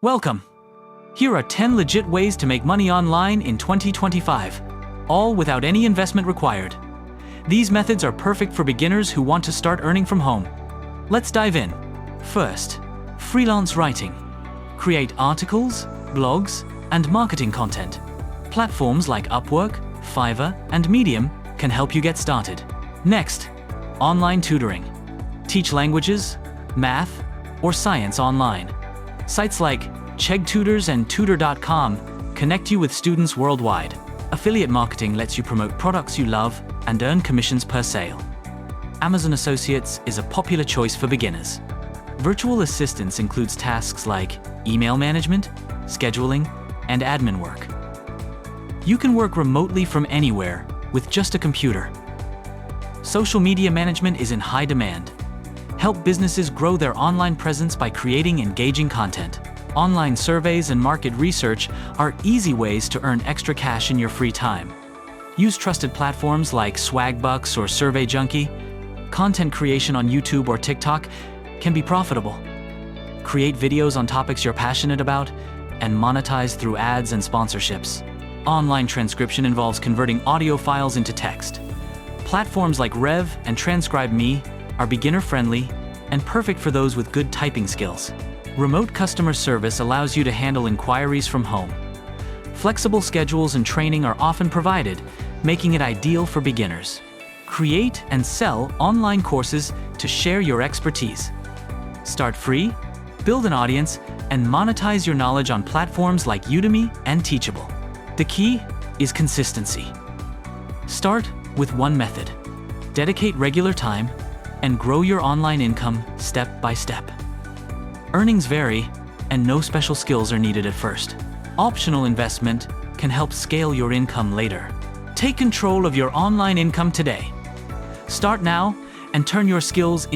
Welcome! Here are 10 legit ways to make money online in 2025, all without any investment required. These methods are perfect for beginners who want to start earning from home. Let's dive in. First, freelance writing. Create articles, blogs, and marketing content. Platforms like Upwork, Fiverr, and Medium can help you get started. Next, online tutoring. Teach languages, math, or science online. Sites like Chegg Tutors and Tutor.com connect you with students worldwide. Affiliate marketing lets you promote products you love and earn commissions per sale. Amazon Associates is a popular choice for beginners. Virtual assistance includes tasks like email management, scheduling, and admin work. You can work remotely from anywhere with just a computer. Social media management is in high demand. Help businesses grow their online presence by creating engaging content. Online surveys and market research are easy ways to earn extra cash in your free time. Use trusted platforms like Swagbucks or Survey Junkie. Content creation on YouTube or TikTok can be profitable. Create videos on topics you're passionate about and monetize through ads and sponsorships. Online transcription involves converting audio files into text. Platforms like Rev and TranscribeMe are beginner-friendly and perfect for those with good typing skills. Remote customer service allows you to handle inquiries from home. Flexible schedules and training are often provided, making it ideal for beginners. Create and sell online courses to share your expertise. Start free, build an audience, and monetize your knowledge on platforms like Udemy and Teachable. The key is consistency. Start with one method. Dedicate regular time and grow your online income step by step. Earnings vary, and no special skills are needed at first. Optional investment can help scale your income later. Take control of your online income today. Start now and turn your skills into